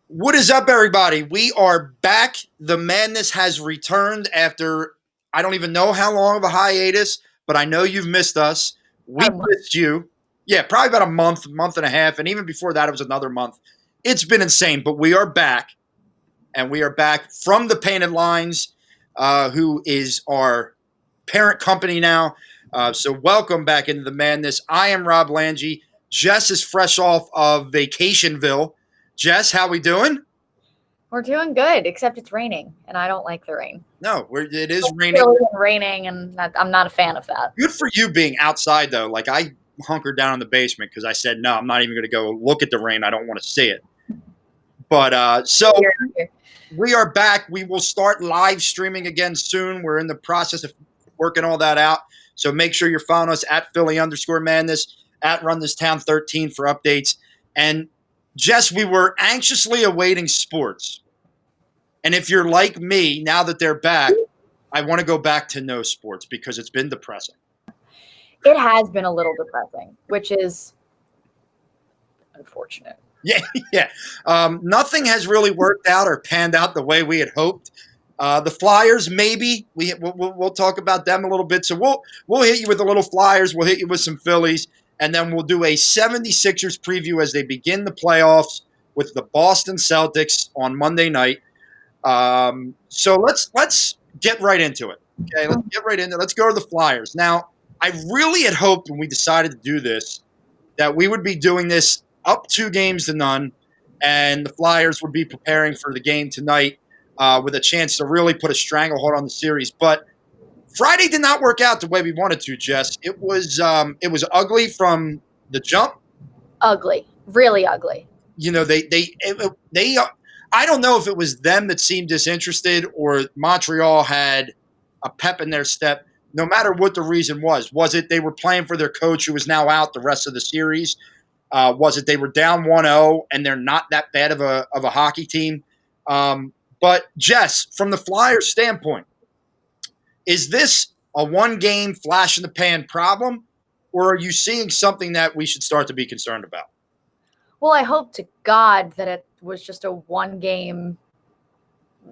What is up, everybody? We are back. The madness has returned after I don't even know how long of a hiatus, but I know you've missed us. We missed you. Yeah, probably about a month and a half. And even before that, it was another month. It's been insane, but we are back. And we are back from the Painted Lines, who is our parent company now. So welcome back into the madness. I am Rob Lange. Jess is fresh off of Vacationville. Jess, how we doing? We're doing good, except it's raining, and I don't like the rain. No, it is It's raining. really raining, and I'm not a fan of that. Good for you being outside, though. Like, I hunkered down in the basement because I said, no, I'm not even going to go look at the rain. I don't want to see it. But so we are back. We will start live streaming again soon. We're in the process of working all that out. So make sure you're following us at Philly_Madness, at RunThisTown13 for updates. And Jess, we were anxiously awaiting sports. And if you're like me, now that they're back, I want to go back to no sports because it's been depressing. It has been a little depressing, which is unfortunate. Yeah. Nothing has really worked out or panned out the way we had hoped. The Flyers, maybe. We'll talk about them a little bit. So we'll hit you with the little Flyers. We'll hit you with some Phillies. And then we'll do a 76ers preview as they begin the playoffs with the Boston Celtics on Monday night. So let's get right into it. Okay, let's get right into it. Let's go to the Flyers. Now, I really had hoped when we decided to do this that we would be doing this up 2 games to none, and the Flyers would be preparing for the game tonight with a chance to really put a stranglehold on the series. But Friday did not work out the way we wanted to, Jess. It was ugly from the jump. Ugly, really ugly. You know, they I don't know if it was them that seemed disinterested or Montreal had a pep in their step. No matter what the reason was it they were playing for their coach who is now out the rest of the series? Was it they were down 1-0 and they're not that bad of a hockey team? But Jess, from the Flyers standpoint, is this a one-game flash-in-the-pan problem, or are you seeing something that we should start to be concerned about? Well, I hope to God that it was just a one-game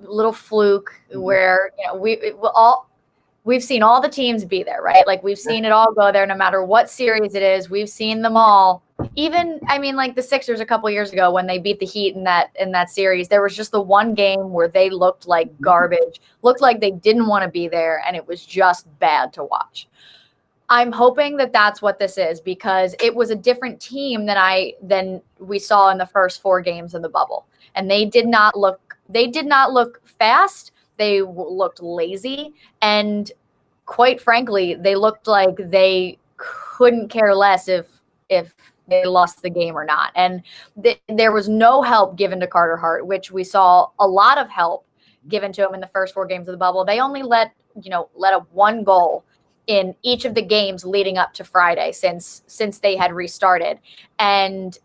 little fluke where we've seen all the teams be there, right? Like we've seen it all go there, no matter what series it is. We've seen them all. Even, like the Sixers a couple years ago when they beat the Heat in that series, there was just the one game where they looked like garbage, looked like they didn't want to be there, and it was just bad to watch. I'm hoping that that's what this is because it was a different team than we saw in the first 4 games in the bubble, and they did not look fast. They looked lazy, and quite frankly, they looked like they couldn't care less if they lost the game or not. And there was no help given to Carter Hart, which we saw a lot of help given to him in the first 4 games of the bubble. They only let up 1 goal in each of the games leading up to Friday since they had restarted. And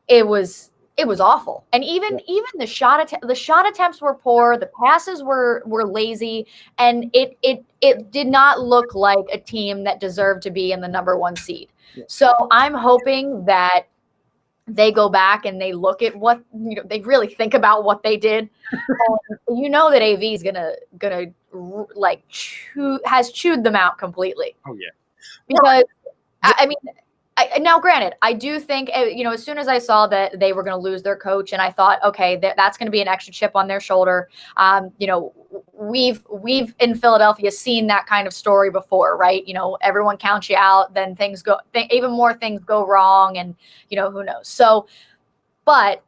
it was awful. And even the shot attempts were poor, the passes were lazy, and it did not look like a team that deserved to be in the number 1 seed. Yeah. So I'm hoping that they go back and they look at what they really think about what they did. That AV is gonna like has chewed them out completely. Oh yeah, because now, granted, I do think, as soon as I saw that they were going to lose their coach, and I thought, okay, that's going to be an extra chip on their shoulder. We've in Philadelphia seen that kind of story before, right? Everyone counts you out, then even more things go wrong, and who knows. So, but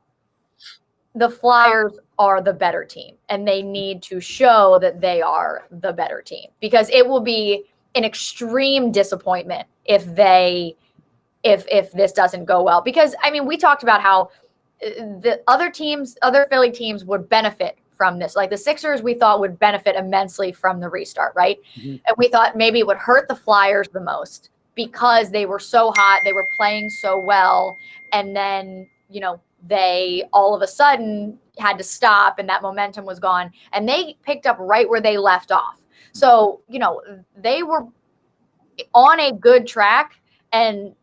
the Flyers are the better team, and they need to show that they are the better team because it will be an extreme disappointment if this doesn't go well. Because, we talked about how the other Philly teams would benefit from this. Like the Sixers, we thought would benefit immensely from the restart, right? Mm-hmm. And we thought maybe it would hurt the Flyers the most because they were so hot, they were playing so well, and then, they all of a sudden had to stop and that momentum was gone, and they picked up right where they left off. So, they were on a good track, and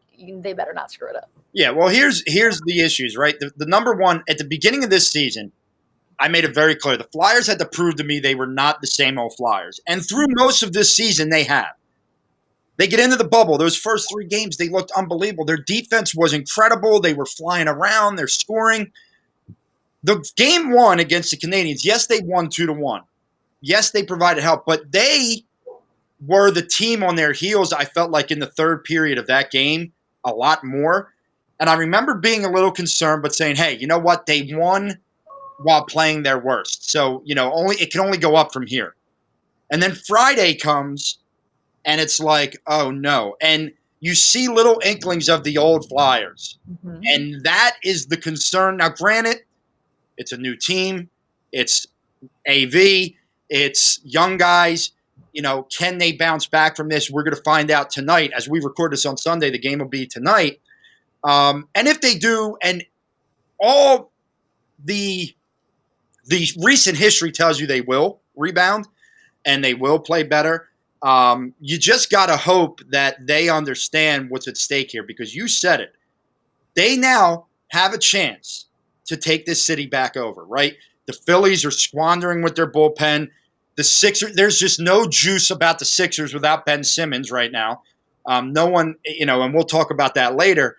they better not screw it up. Yeah, well, here's the issues, right? The number one, at the beginning of this season, I made it very clear. The Flyers had to prove to me they were not the same old Flyers. And through most of this season, they have. They get into the bubble. Those first 3 games, they looked unbelievable. Their defense was incredible. They were flying around. They're scoring. The game 1 against the Canadiens, yes, they won 2-1. Yes, they provided help, but they were the team on their heels, I felt like, in the third period of that game a lot more. And I remember being a little concerned, but saying, hey, you know what? They won while playing their worst. So, it can only go up from here. And then Friday comes, and it's like, oh, no. And you see little inklings of the old Flyers. Mm-hmm. And that is the concern. Now, granted, it's a new team. It's AV. It's young guys. Can they bounce back from this? We're going to find out tonight. As we record this on Sunday, the game will be tonight. And if they do, and all the recent history tells you they will rebound and they will play better, you just got to hope that they understand what's at stake here, because you said it. They now have a chance to take this city back over, right? The Phillies are squandering with their bullpen. The Sixers, there's just no juice about the Sixers without Ben Simmons right now. No one, and we'll talk about that later.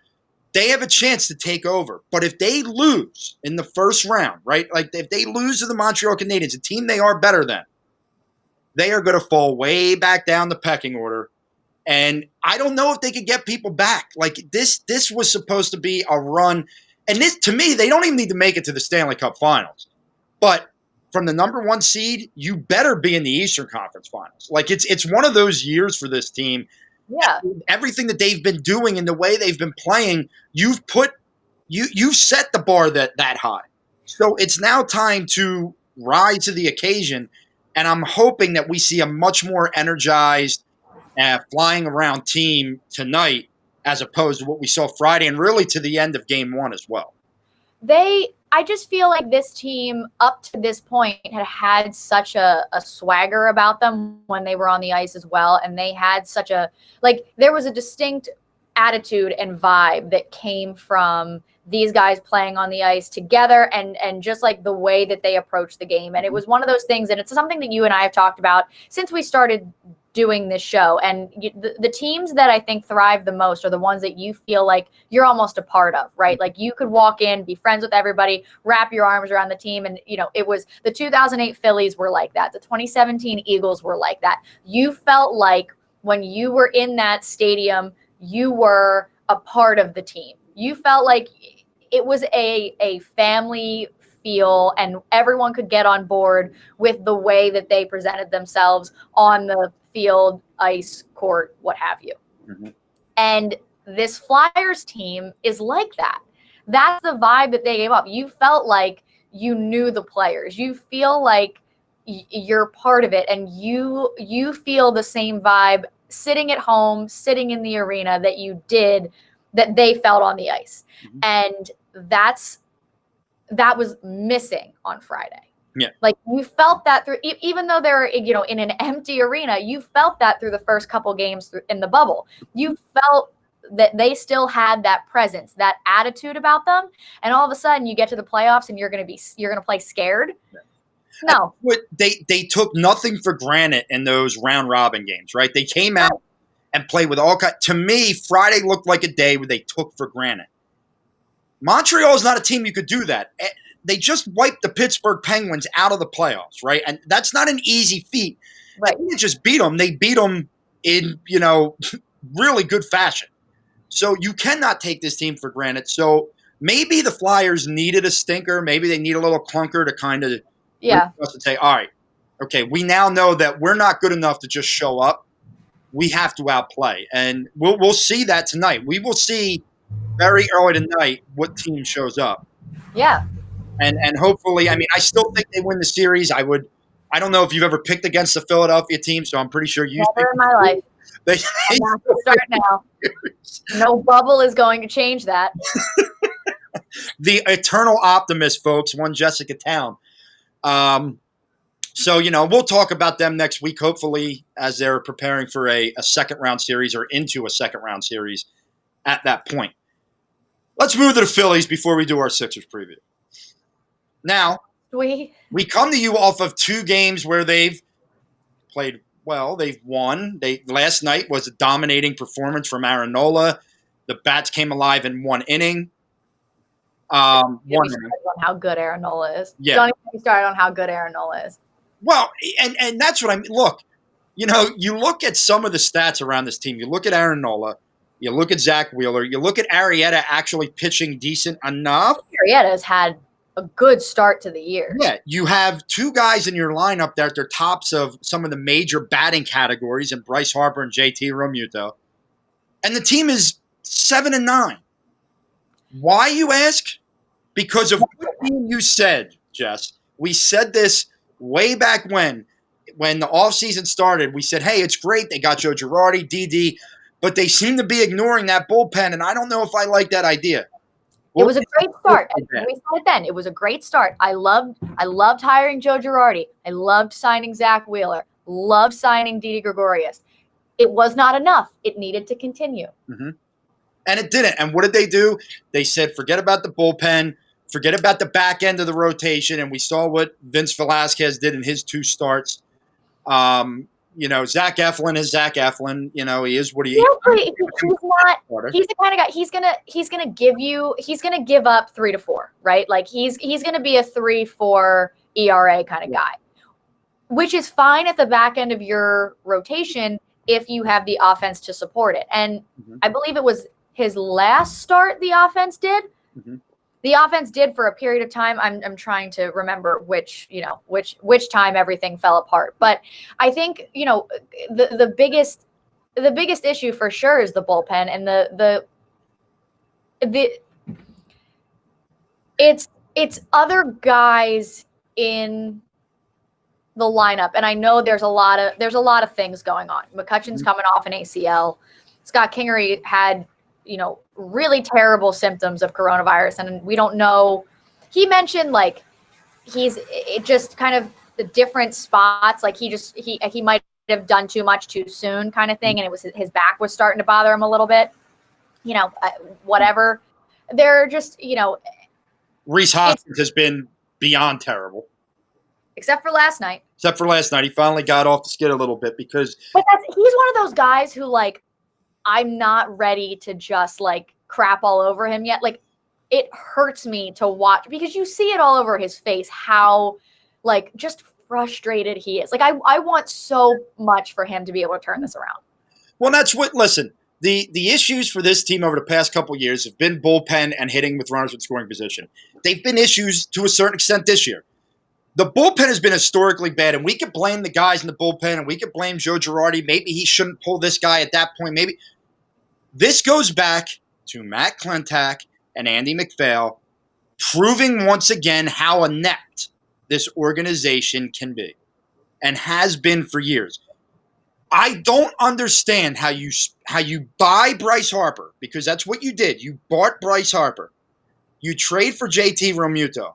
They have a chance to take over. But if they lose in the first round, right, like if they lose to the Montreal Canadiens, a team they are better than, they are going to fall way back down the pecking order. And I don't know if they could get people back. Like this was supposed to be a run. And this, to me, they don't even need to make it to the Stanley Cup Finals. But from the number 1 seed, you better be in the Eastern Conference Finals. Like it's one of those years for this team. Yeah. Everything that they've been doing and the way they've been playing, you've set the bar that high. So it's now time to rise to the occasion. And I'm hoping that we see a much more energized, flying around team tonight, as opposed to what we saw Friday and really to the end of game 1 as well. I just feel like this team up to this point had such a swagger about them when they were on the ice as well. And they had such there was a distinct attitude and vibe that came from these guys playing on the ice together and just like the way that they approached the game. And it was one of those things, and it's something that you and I have talked about since we started doing this show. And the teams that I think thrive the most are the ones that you feel like you're almost a part of, right? Like you could walk in, be friends with everybody, wrap your arms around the team. And, it was the 2008 Phillies were like that. The 2017 Eagles were like that. You felt like when you were in that stadium, you were a part of the team. You felt like it was a family feel, and everyone could get on board with the way that they presented themselves on the field, ice, court, what have you. Mm-hmm. And this Flyers team is like that. That's the vibe that they gave up. You felt like you knew the players. You feel like you're part of it, and you feel the same vibe sitting at home, sitting in the arena that they felt on the ice. Mm-hmm. And that was missing on Friday. Yeah. Like you felt that through, even though they're, in an empty arena, you felt that through the first couple games in the bubble. You felt that they still had that presence, that attitude about them. And all of a sudden you get to the playoffs and you're going to play scared. Yeah. No. They took nothing for granted in those round robin games, right? They came out and played with all kinds. To me, Friday looked like a day where they took for granted. Montreal is not a team you could do that. They just wiped the Pittsburgh Penguins out of the playoffs, right? And that's not an easy feat. Right. They didn't just beat them. They beat them in, really good fashion. So you cannot take this team for granted. So maybe the Flyers needed a stinker. Maybe they need a little clunker to kind of say, all right, okay, we now know that we're not good enough to just show up. We have to outplay. And we'll see that tonight. We will see very early tonight what team shows up. Yeah. And hopefully, I still think they win the series. I don't know if you've ever picked against the Philadelphia team, so I'm pretty sure you never in my life. They start now. No bubble is going to change that. The eternal optimist, folks, one Jessica Town. So, we'll talk about them next week, hopefully, as they're preparing for a second round series or into a second round series at that point. Let's move to the Phillies before we do our Sixers preview. Now, we come to you off of 2 games where they've played well. They've won. Last night was a dominating performance from Aaron Nola. The Bats came alive in 1 inning. On how good Aaron Nola is. Yeah. Don't even start on how good Aaron Nola is. Well, and that's what I mean. Look, you look at some of the stats around this team. You look at Aaron Nola. You look at Zach Wheeler. You look at Arrieta actually pitching decent enough. Arrieta's had a good start to the year. Yeah, you have 2 guys in your lineup that are tops of some of the major batting categories in Bryce Harper and JT Realmuto. And the team is 7-9. Why, you ask? Because of what you said, Jess. We said this way back when the offseason started. We said, hey, it's great. They got Joe Girardi, DD, but they seem to be ignoring that bullpen, and I don't know if I like that idea. It was a great start. We said it then. It was a great start. I loved hiring Joe Girardi. I loved signing Zach Wheeler. Loved signing Didi Gregorius. It was not enough. It needed to continue. Mm-hmm. And it didn't. And what did they do? They said, forget about the bullpen. Forget about the back end of the rotation. And we saw what Vince Velasquez did in his 2 starts. Zach Eflin is Zach Eflin. He is what he is. He's not. He's the kind of guy. He's gonna give up 3 to 4, right? Like he's gonna be a 3-4 ERA kind of guy, which is fine at the back end of your rotation if you have the offense to support it. And I believe it was his last start the offense did. Mm-hmm. The offense did for a period of time. I'm trying to remember which time everything fell apart. But I think, the biggest issue for sure is the bullpen, and it's other guys in the lineup. And I know there's a lot of things going on. McCutcheon's coming off an ACL. Scott Kingery had really terrible symptoms of coronavirus, and we don't know. He mentioned like it just kind of the different spots, like he might have done too much too soon kind of thing, and it was his back was starting to bother him a little bit. Whatever. They're just Rhys Hoskins has been beyond terrible, except for last night. He finally got off the skid a little bit because. But he's one of those guys who I'm not ready to just crap all over him yet. It hurts me to watch because you see it all over his face, how just frustrated he is. I want so much for him to be able to turn this around. Well, listen, the issues for this team over the past couple of years have been bullpen and hitting with runners in scoring position. They've been issues to a certain extent this year. The bullpen has been historically bad, and we could blame the guys in the bullpen, and we could blame Joe Girardi. Maybe he shouldn't pull this guy at that point. Maybe. This goes back to Matt Klentak and Andy McPhail proving once again how inept this organization can be and has been for years. I don't understand how you buy Bryce Harper, because that's what you did. You bought Bryce Harper. You trade for JT Realmuto.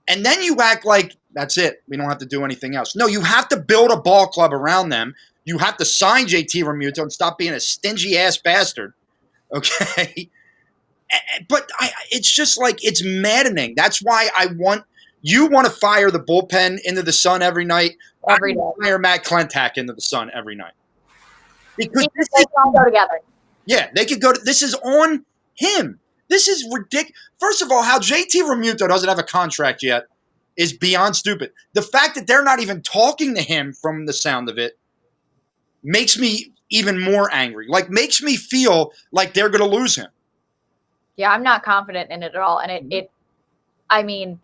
And then you act like that's it. We don't have to do anything else. No, you have to build a ball club around them. You have to sign JT Realmuto and stop being a stingy-ass bastard, okay? But it's just it's maddening. That's why you want to fire the bullpen into the sun every night. Every day. Fire Matt Klentak into the sun every night. Because they all go together. Yeah, they could go. This is on him. This is ridiculous. First of all, how JT Realmuto doesn't have a contract yet is beyond stupid. The fact that they're not even talking to him, from the sound of it, makes me even more angry. Makes me feel like they're going to lose him. Yeah, I'm not confident in it at all. And I mean,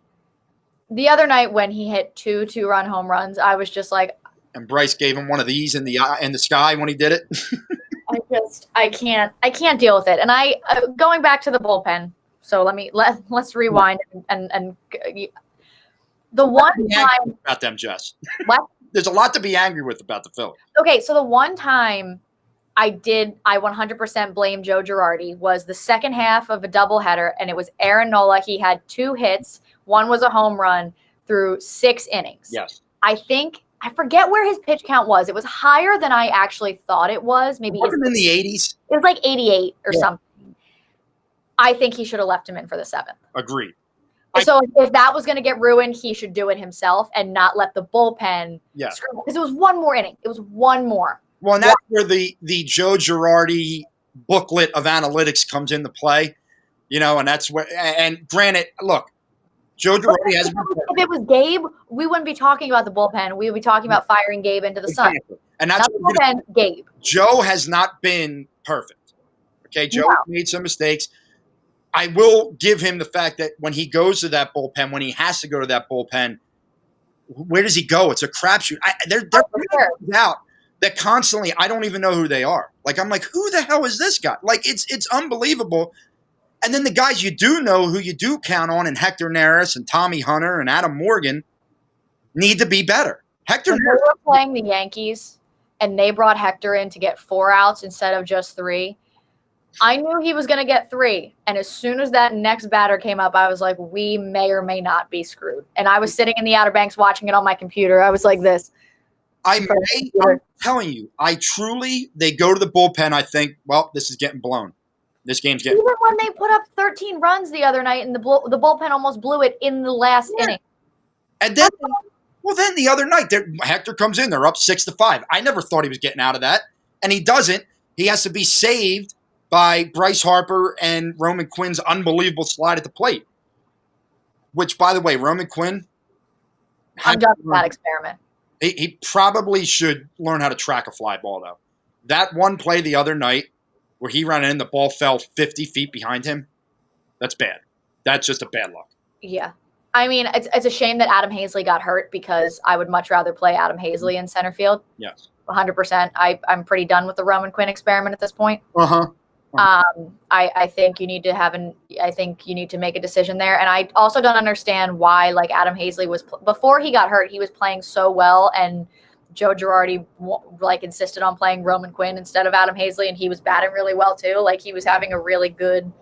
the other night when he hit 2 2-run home runs, I was just like. And Bryce gave him one of these in the sky when he did it. I can't deal with it. And going back to the bullpen. So let's rewind and the one time about them, Jess. What? There's a lot to be angry with about the Phillies. Okay, so the one time I 100% blame Joe Girardi was the second half of a doubleheader, and it was Aaron Nola. He had 2 hits. One was a home run through 6 innings. Yes. I forget where his pitch count was. It was higher than I actually thought it was. Maybe it wasn't in the 80s. It was 88 or something. I think he should have left him in for the 7th. Agreed. So if that was going to get ruined, he should do it himself and not let the bullpen screw, because it was one more inning. It was one more. Well, and that's where the Joe Girardi booklet of analytics comes into play, and that's where. And granted, look, Joe Girardi has. If it was Gabe, we wouldn't be talking about the bullpen. We would be talking about firing Gabe into the sun. And that's not the bullpen, Gabe. Joe has not been perfect. Okay, Joe made some mistakes. I will give him the fact that when he goes to that bullpen, when he has to go to that bullpen, where does he go? It's a crapshoot. They're out that constantly. I don't even know who they are. Like, I'm like, who the hell is this guy? Like, it's unbelievable. And then the guys you do know, who you do count on, and Hector Neris and Tommy Hunter and Adam Morgan, need to be better. Hector Neris. We were playing the Yankees, and they brought Hector in to get 4 outs instead of just 3. I knew he was going to get 3, and as soon as that next batter came up, I was like, we may or may not be screwed. And I was sitting in the Outer Banks watching it on my computer. I was like this. I'm telling you, they go to the bullpen, I think, well, this is getting blown. This game's getting Even when they put up 13 runs the other night, and the bullpen almost blew it in the last inning. And then, then the other night, Hector comes in, they're up 6-5. I never thought he was getting out of that, and he doesn't. He has to be saved by Bryce Harper and Roman Quinn's unbelievable slide at the plate. Which, by the way, Roman Quinn, I'm done with that experiment. He probably should learn how to track a fly ball, though. That one play the other night where he ran in, the ball fell 50 feet behind him, that's bad. That's just a bad luck. Yeah. I mean, it's a shame that Adam Hazley got hurt, because I would much rather play Adam Hazley in center field. Yes. 100%. I'm pretty done with the Roman Quinn experiment at this point. Uh-huh. I think you need to make a decision there. And I also don't understand why, like, Adam Hazley was before he got hurt, he was playing so well, and Joe Girardi insisted on playing Roman Quinn instead of Adam Hazley, and he was batting really well too. Like, he was having a really good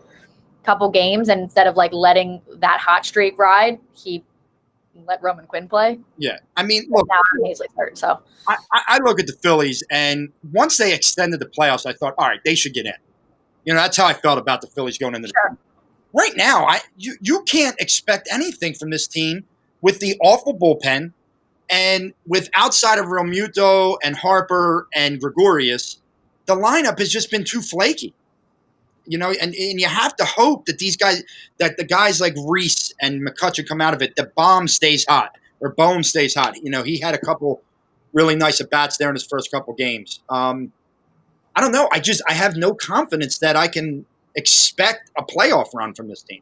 couple games, and instead of letting that hot streak ride, he let Roman Quinn play. Yeah, I mean, look, now Adam Hazley's hurt, so I look at the Phillies, and once they extended the playoffs, I thought, all right, they should get in. That's how I felt about the Phillies going into the right now. You can't expect anything from this team with the awful bullpen, and with outside of Realmuto and Harper and Gregorius, the lineup has just been too flaky. And you have to hope that that the guys like Reese and McCutcheon come out of it. The bomb stays hot, or Bone stays hot. He had a couple really nice at-bats there in his first couple games. I don't know. I have no confidence that I can expect a playoff run from this team.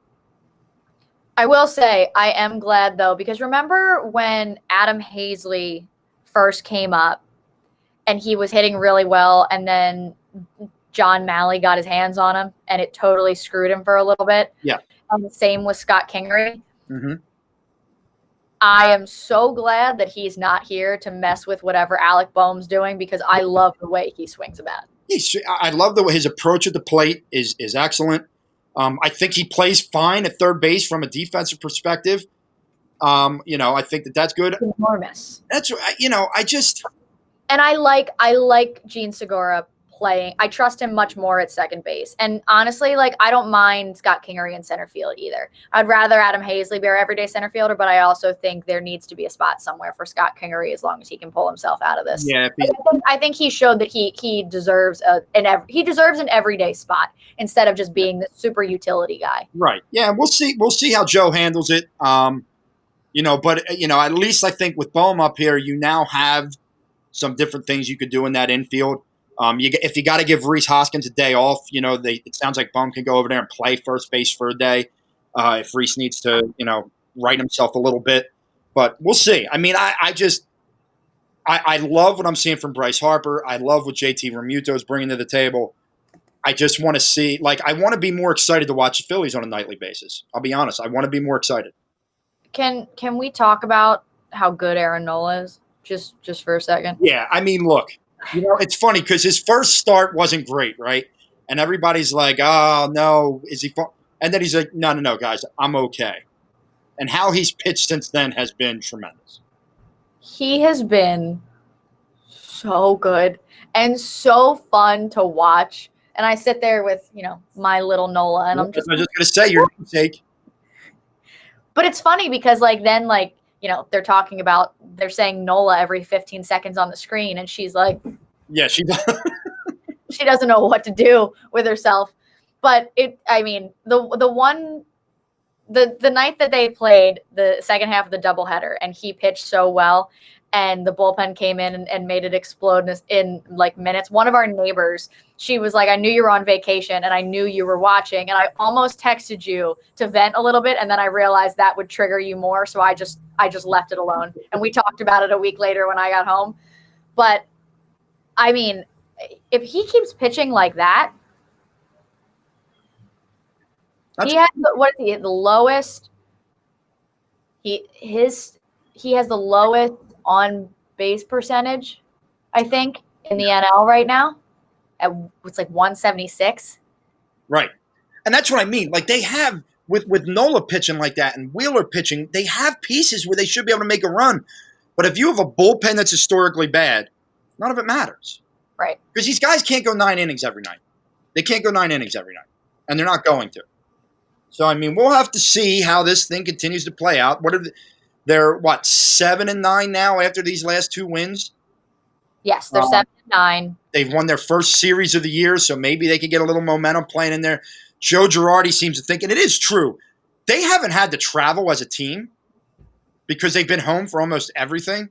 I will say I am glad, though, because remember when Adam Hazley first came up and he was hitting really well, and then John Malley got his hands on him and it totally screwed him for a little bit. Yeah. And the same with Scott Kingery. Mm-hmm. I am so glad that he's not here to mess with whatever Alec Boehm's doing, because I love the way he swings a bat. I love the way his approach at the plate is excellent. I think he plays fine at third base from a defensive perspective. I think that's good. Enormous. That's I just. And I like Gene Segura playing. I trust him much more at second base. And honestly, I don't mind Scott Kingery in center field either. I'd rather Adam Hazley be our everyday center fielder, but I also think there needs to be a spot somewhere for Scott Kingery as long as he can pull himself out of this. Yeah, I think he showed that he deserves an everyday spot instead of just being the super utility guy. Right. Yeah, we'll see how Joe handles it. But at least I think with Boehm up here, you now have some different things you could do in that infield. If you got to give Rhys Hoskins a day off, it sounds like Boehm can go over there and play first base for a day if Rhys needs to, right himself a little bit. But we'll see. I mean, I love what I'm seeing from Bryce Harper. I love what JT Realmuto is bringing to the table. I just want to see, I want to be more excited to watch the Phillies on a nightly basis. I'll be honest. I want to be more excited. Can we talk about how good Aaron Nola is just for a second? Yeah. I mean, look. It's funny because his first start wasn't great, right? And everybody's like, oh, no, is he – and then he's like, no, guys, I'm okay. And how he's pitched since then has been tremendous. He has been so good and so fun to watch. And I sit there with, my little Nola, and I'm just going to say your namesake. But it's funny because then they're saying Nola every 15 seconds on the screen, and she's like, yeah, she does. She doesn't know what to do with herself. But the night that they played the second half of the doubleheader and he pitched so well and the bullpen came in and made it explode in like minutes. One of our neighbors, she was like, I knew you were on vacation and I knew you were watching. And I almost texted you to vent a little bit. And then I realized that would trigger you more. So I just left it alone. And we talked about it a week later when I got home. But I mean, if he keeps pitching like that, he has the lowest. He has the lowest on base percentage, I think, in the NL right now. It's like 176. Right, and that's what I mean. Like they have with Nola pitching like that and Wheeler pitching, they have pieces where they should be able to make a run. But if you have a bullpen that's historically bad, none of it matters. Right. Because these guys can't go 9 innings every night. They can't go 9 innings every night, and they're not going to. So, I mean, we'll have to see how this thing continues to play out. They're 7-9 now after these last 2 wins? Yes, they're 7-9. They've won their first series of the year, so maybe they could get a little momentum playing in there. Joe Girardi seems to think, and it is true, they haven't had to travel as a team because they've been home for almost everything.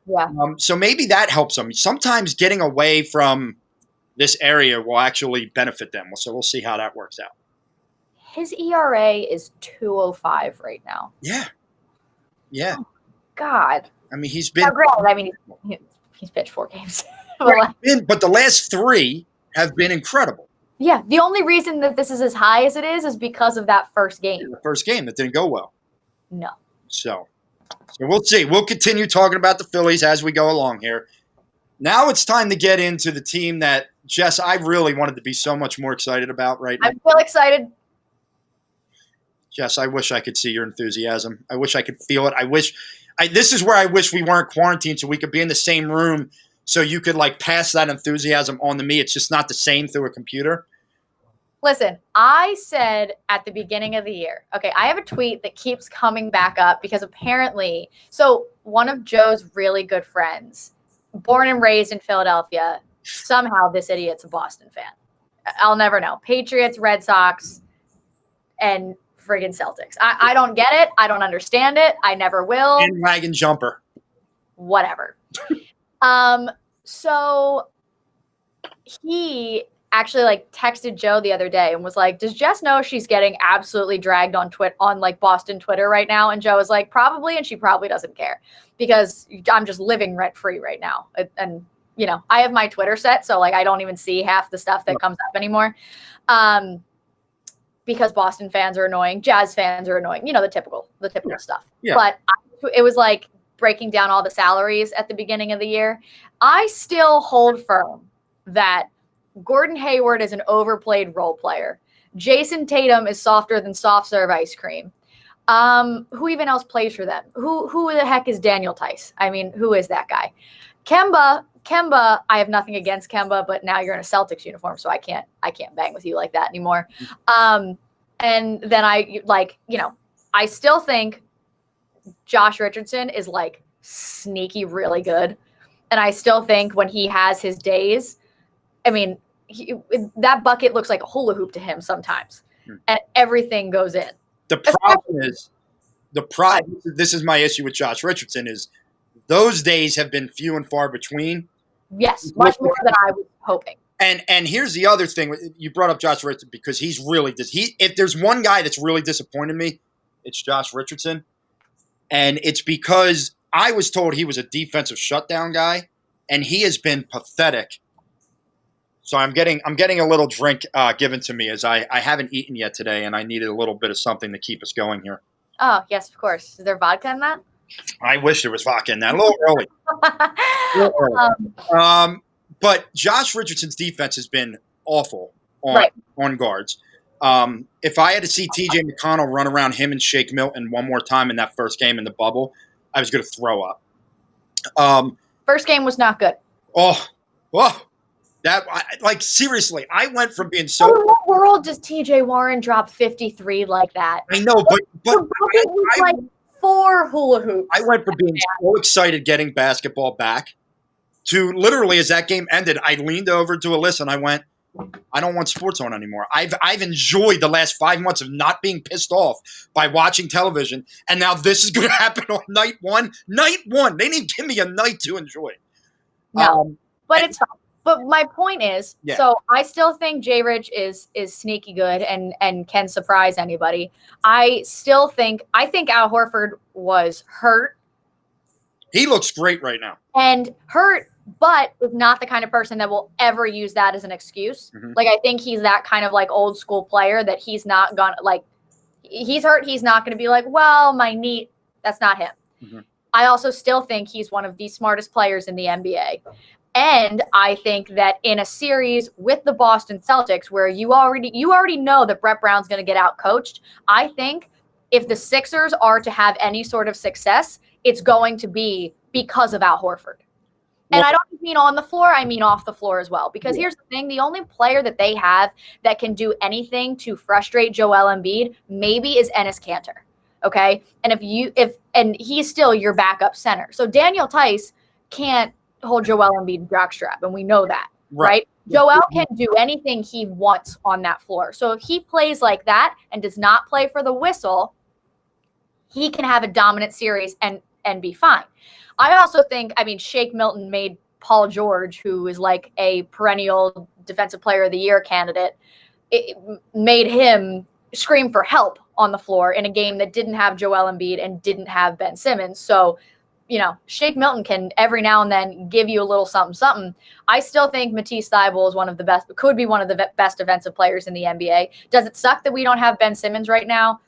Yeah. So maybe that helps them. Sometimes getting away from this area will actually benefit them. So we'll see how that works out. His ERA is 2.05 right now. Yeah. Yeah. Oh, God. I mean, he's been. He's pitched 4 games. But the last 3 have been incredible. Yeah. The only reason that this is as high as it is because of that first game. The first game that didn't go well. No. So we'll see. We'll continue talking about the Phillies as we go along here. Now it's time to get into the team that, Jess, I really wanted to be so much more excited about right now. I'm so excited. Jess, I wish I could see your enthusiasm. I wish I could feel it. This is where I wish we weren't quarantined so we could be in the same room so you could pass that enthusiasm on to me. It's just not the same through a computer. Listen, I said at the beginning of the year, okay, I have a tweet that keeps coming back up because apparently, so one of Joe's really good friends, born and raised in Philadelphia, somehow this idiot's a Boston fan. I'll never know. Patriots, Red Sox, and friggin' Celtics. I don't get it. I don't understand it. I never will. Bandwagon jumper. Whatever. So he actually texted Joe the other day and was like, does Jess know she's getting absolutely dragged on Boston Twitter right now? And Joe was like, probably, and she probably doesn't care because I'm just living rent free right now. And I have my Twitter set, so I don't even see half the stuff that comes up anymore. Because Boston fans are annoying, Jazz fans are annoying, the typical stuff. Yeah. But it was breaking down all the salaries at the beginning of the year. I still hold firm that Gordon Hayward is an overplayed role player. Jason Tatum is softer than soft serve ice cream. Who even else plays for them? Who the heck is Daniel Tice? I mean, who is that guy? Kemba, I have nothing against Kemba, but now you're in a Celtics uniform, so I can't bang with you like that anymore. And then I still think Josh Richardson is sneaky really good. And I still think when he has his days, I mean, that bucket looks like a hula hoop to him sometimes, and everything goes in. The problem is, this is my issue with Josh Richardson is those days have been few and far between. Yes, much more than I was hoping. And here's the other thing. You brought up Josh Richardson because he's really if there's one guy that's really disappointed me, it's Josh Richardson. And it's because I was told he was a defensive shutdown guy, and he has been pathetic. So I'm getting a little drink given to me as I haven't eaten yet today, and I needed a little bit of something to keep us going here. Oh, yes, of course. Is there vodka in that? I wish there was vodka in that. A little early. But Josh Richardson's defense has been awful on guards. If I had to see TJ McConnell run around him and Shake Milton one more time in that first game in the bubble, I was going to throw up. First game was not good. Oh, Like seriously, I went from being In so. what world does TJ Warren drop 53 like that? I know, but It was like 4 hula hoops. I went from being so excited getting basketball back to literally, as that game ended, I leaned over to Alyssa and I went, I don't want sports on anymore. I've enjoyed the last 5 months of not being pissed off by watching television, and now this is going to happen on night one. Night one, they didn't give me a night to enjoy. No, but it's fine. But my point is, Yeah. So I still think Jay Rich is sneaky good and can surprise anybody. I think Al Horford was hurt. He looks great right now. And hurt, but is not the kind of person that will ever use that as an excuse. Mhm. Like, I think he's that kind of like old school player that he's not gonna like, he's hurt. He's not going to be like, well, my knee, that's not him. Mhm. I also still think he's one of the smartest players in the NBA. And I think that in a series with the Boston Celtics, where you already know that Brett Brown's going to get out coached, I think if the Sixers are to have any sort of success, it's going to be because of Al Horford. And I don't mean on the floor, I mean off the floor as well. Because here's the thing, the only player that they have that can do anything to frustrate Joel Embiid maybe is Enes Kanter. Okay? And and he's still your backup center. So Daniel Tice can't hold Joel Embiid jockstrap, and we know that, right? Joel can do anything he wants on that floor. So if he plays like that and does not play for the whistle, he can have a dominant series and be fine. I also think, Shake Milton made Paul George, who is like a perennial Defensive Player of the Year candidate, it made him scream for help on the floor in a game that didn't have Joel Embiid and didn't have Ben Simmons. So, Shake Milton can every now and then give you a little something. I still think Matisse Thybulle is could be one of the best defensive players in the NBA. Does it suck that we don't have Ben Simmons right now?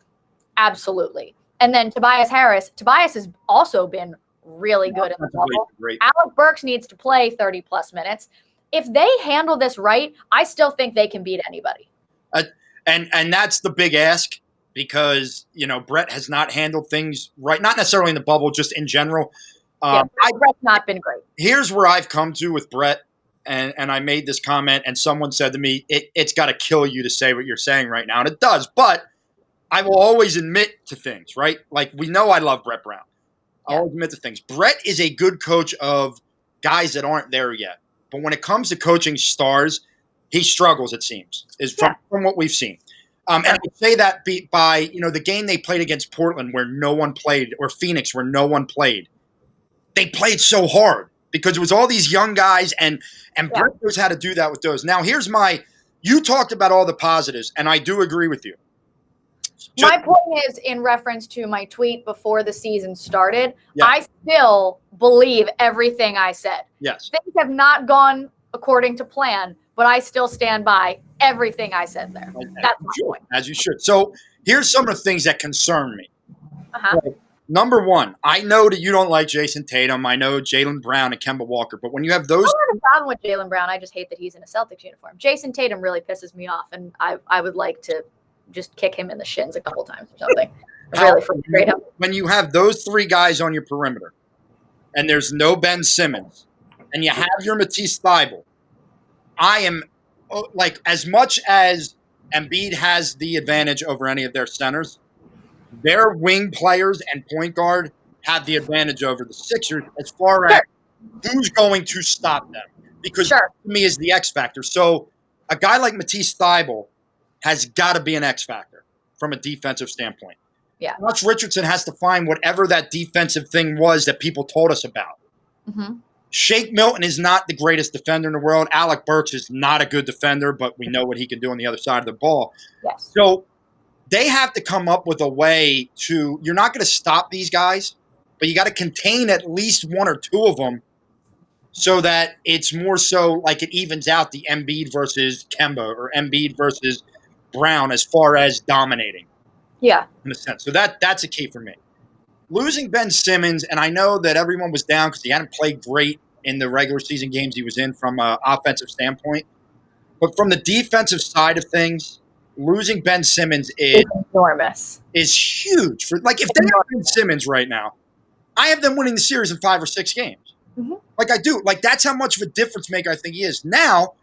Absolutely. And then Tobias Harris. Tobias has also been really good in the bubble. Alec Burks needs to play 30-plus minutes. If they handle this right, I still think they can beat anybody. And that's the big ask. Because, Brett has not handled things right, not necessarily in the bubble, just in general. Brett's not been great. Here's where I've come to with Brett, and I made this comment, and someone said to me, it's got to kill you to say what you're saying right now, and it does. But I will always admit to things, right? Like, we know I love Brett Brown. I'll always admit to things. Brett is a good coach of guys that aren't there yet. But when it comes to coaching stars, he struggles, it seems, from what we've seen. And I would say that by the game they played against Portland where no one played, or Phoenix where no one played, they played so hard because it was all these young guys, and Brett knows how to do that with those. Now, you talked about all the positives, and I do agree with you. My point is in reference to my tweet before the season started. Yeah. I still believe everything I said. Yes. Things have not gone according to plan, but I still stand by everything I said there. That's my point. As you should. So here's some of the things that concern me. Like, number one, I know that you don't like Jason Tatum. I know Jaylen Brown and Kemba Walker. But when you have those – I don't have a problem with Jaylen Brown. I just hate that he's in a Celtics uniform. Jason Tatum really pisses me off, and I would like to just kick him in the shins a couple times or something. Really frustrate him. When you have those three guys on your perimeter and there's no Ben Simmons and you have your Matisse Thybulle, I am – like, as much as Embiid has the advantage over any of their centers, their wing players and point guard have the advantage over the Sixers as far as who's going to stop them. Because to me is the X factor. So a guy like Matisse Thybulle has got to be an X factor from a defensive standpoint. Yeah. Josh Richardson has to find whatever that defensive thing was that people told us about. Mm-hmm. Shake Milton is not the greatest defender in the world. Alec Burks is not a good defender, but we know what he can do on the other side of the ball. Yes. So they have to come up with a way to – you're not going to stop these guys, but you got to contain at least one or two of them so that it's more so like it evens out the Embiid versus Kemba or Embiid versus Brown as far as dominating. Yeah. In a sense. So that's a key for me. Losing Ben Simmons, and I know that everyone was down because he hadn't played great in the regular season games he was in from an offensive standpoint. But from the defensive side of things, losing Ben Simmons is enormous. Is huge. For like, if they have Ben Simmons right now, I have them winning the series in 5 or 6 games. Mm-hmm. Like I do. Like, that's how much of a difference maker I think he is. Now,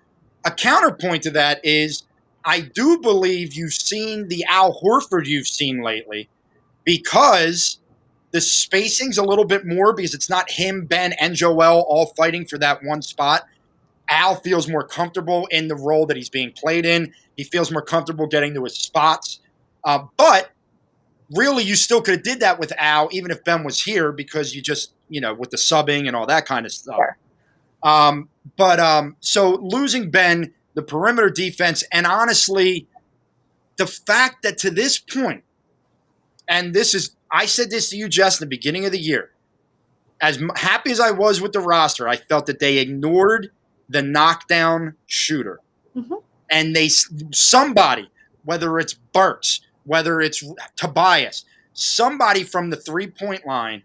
a counterpoint to that is I do believe you've seen the Al Horford you've seen lately because the spacing's a little bit more because it's not him, Ben, and Joel all fighting for that one spot. Al feels more comfortable in the role that he's being played in. He feels more comfortable getting to his spots. But really, you still could have did that with Al, even if Ben was here, because you just, with the subbing and all that kind of stuff. Sure. So losing Ben, the perimeter defense, and honestly, the fact that to this point, and I said this to you, Jess, in the beginning of the year, as happy as I was with the roster, I felt that they ignored the knockdown shooter. Mm-hmm. And somebody, whether it's Burks, whether it's Tobias, somebody from the 3-point line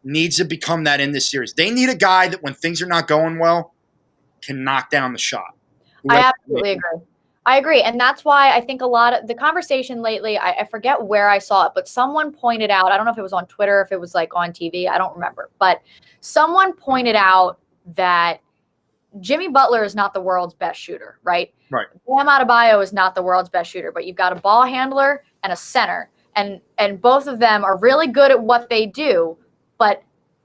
needs to become that in this series. They need a guy that when things are not going well can knock down the shot. I absolutely agree. I agree. And that's why I think a lot of the conversation lately, I forget where I saw it, but someone pointed out, I don't know if it was on Twitter, if it was like on TV, I don't remember, but someone pointed out that Jimmy Butler is not the world's best shooter, right? Right. Bam Adebayo is not the world's best shooter, but you've got a ball handler and a center, and both of them are really good at what they do, but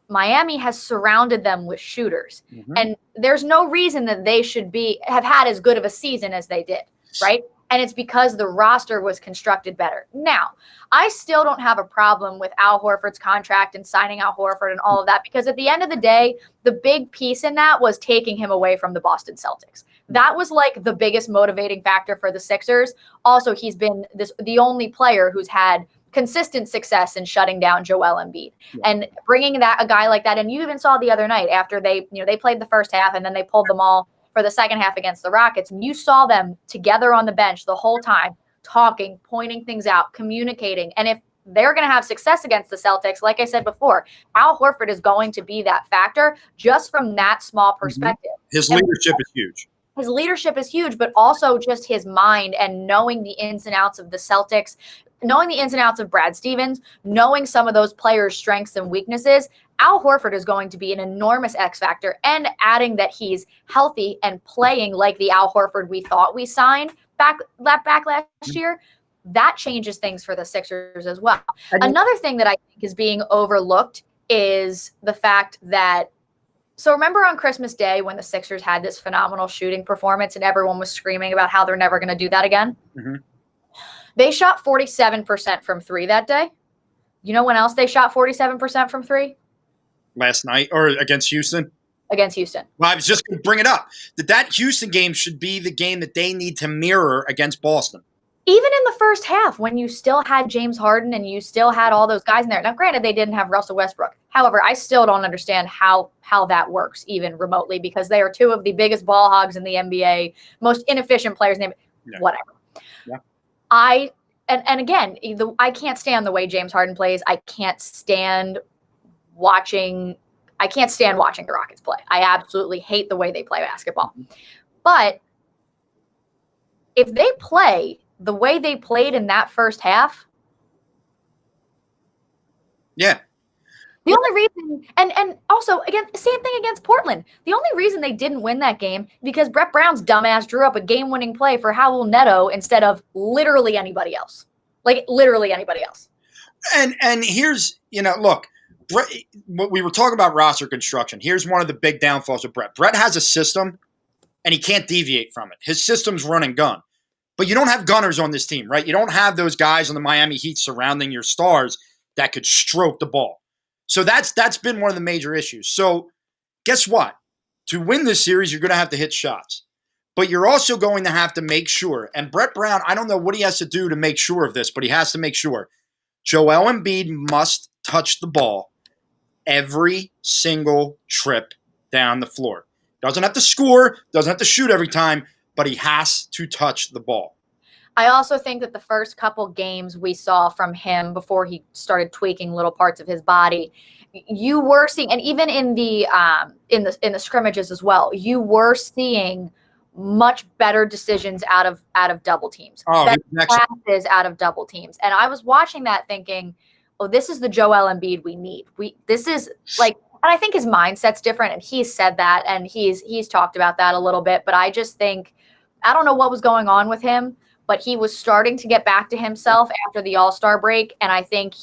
Miami has surrounded them with shooters, and there's no reason that they should have had as good of a season as they did, right? And it's because the roster was constructed better. Now, I still don't have a problem with Al Horford's contract and signing Al Horford and all of that, because at the end of the day, the big piece in that was taking him away from the Boston Celtics. That was like the biggest motivating factor for the Sixers. Also, he's been the only player who's had consistent success in shutting down Joel Embiid and bringing a guy like that. And you even saw the other night after they played the first half and then they pulled them all for the second half against the Rockets. And you saw them together on the bench the whole time, talking, pointing things out, communicating. And if they're going to have success against the Celtics, like I said before, Al Horford is going to be that factor just from that small perspective. His leadership is huge. His leadership is huge, but also just his mind and knowing the ins and outs of the Celtics, knowing the ins and outs of Brad Stevens, knowing some of those players' strengths and weaknesses. Al Horford is going to be an enormous X factor, and adding that he's healthy and playing like the Al Horford we thought we signed back last year, that changes things for the Sixers as well. Another thing that I think is being overlooked is the fact that, so remember on Christmas Day when the Sixers had this phenomenal shooting performance and everyone was screaming about how they're never going to do that again? Mm-hmm. They shot 47% from three that day. You know when else they shot 47% from three? Last night, or against Houston? Against Houston. Well, I was just going to bring it up. That Houston game should be the game that they need to mirror against Boston. Even in the first half, when you still had James Harden and you still had all those guys in there. Now, granted, they didn't have Russell Westbrook. However, I still don't understand how that works even remotely, because they are two of the biggest ball hogs in the NBA, most inefficient players in the NBA, whatever. Yeah. And again, I can't stand the way James Harden plays. I can't stand watching the Rockets play. I absolutely hate the way they play basketball. But if they play the way they played in that first half. Yeah. The only reason, and also, again, same thing against Portland. The only reason they didn't win that game because Brett Brown's dumbass drew up a game-winning play for Raul Neto instead of literally anybody else. Like, literally anybody else. And here's, look, Brett, we were talking about roster construction. Here's one of the big downfalls of Brett. Brett has a system, and he can't deviate from it. His system's run and gun. But you don't have gunners on this team, right? You don't have those guys on the Miami Heat surrounding your stars that could stroke the ball. So that's been one of the major issues. So guess what? To win this series, you're going to have to hit shots. But you're also going to have to make sure, and Brett Brown, I don't know what he has to do to make sure of this, but he has to make sure Joel Embiid must touch the ball every single trip down the floor. Doesn't have to score, doesn't have to shoot every time, but he has to touch the ball. I also think that the first couple games we saw from him before he started tweaking little parts of his body, you were seeing, and even in the scrimmages as well, you were seeing much better decisions out of double teams. Better passes out of double teams. And I was watching that thinking, oh, this is the Joel Embiid we need. This is like, and I think his mindset's different, and he's said that, and he's talked about that a little bit, but I just think I don't know what was going on with him, but he was starting to get back to himself after the All-Star break. And I think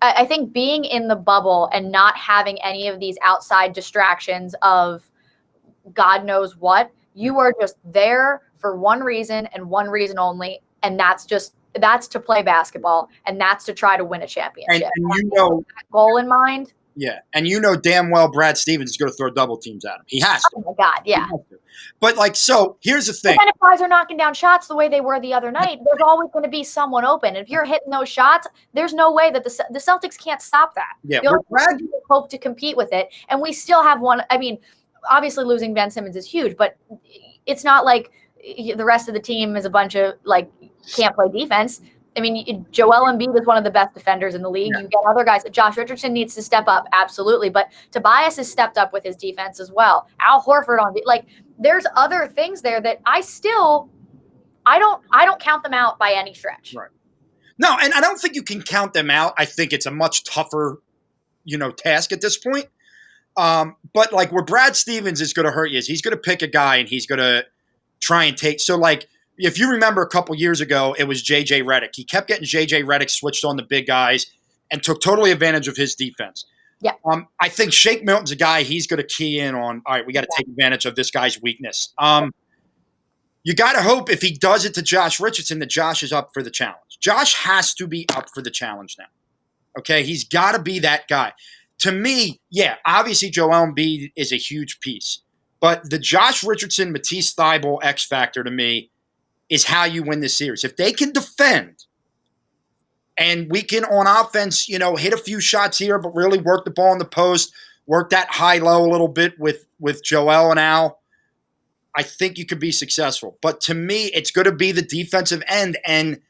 I think being in the bubble and not having any of these outside distractions of God knows what, you are just there for one reason and one reason only. And that's to play basketball, and that's to try to win a championship. And with that goal in mind. Yeah, and damn well Brad Stevens is going to throw double teams at him. He has to. Oh my God, yeah. But so here's the thing. And if guys are knocking down shots the way they were the other night, there's always going to be someone open. If you're hitting those shots, there's no way that the Celtics can't stop that. Yeah, Brad hope to compete with it, and we still have one. I mean, obviously losing Ben Simmons is huge, but it's not like the rest of the team is a bunch of can't play defense. I mean, Joel Embiid is one of the best defenders in the league. Yeah. You get other guys. Josh Richardson needs to step up, absolutely. But Tobias has stepped up with his defense as well. Al Horford there's other things there that I don't count them out by any stretch. Right. No, and I don't think you can count them out. I think it's a much tougher, task at this point. But where Brad Stevens is going to hurt you is he's going to pick a guy and he's going to try and take. So if you remember a couple years ago, it was J.J. Redick. He kept getting J.J. Redick switched on the big guys and took totally advantage of his defense. Yeah. I think Shake Milton's a guy he's going to key in on, all right, we got to take advantage of this guy's weakness. You got to hope if he does it to Josh Richardson that Josh is up for the challenge. Josh has to be up for the challenge now. Okay? He's got to be that guy. To me, yeah, obviously Joel Embiid is a huge piece. But the Josh Richardson, Matisse Thybulle X factor to me is how you win this series. If they can defend and we can on offense, hit a few shots here, but really work the ball in the post, work that high-low a little bit with Joel and Al, I think you could be successful. But to me, it's going to be the defensive end. And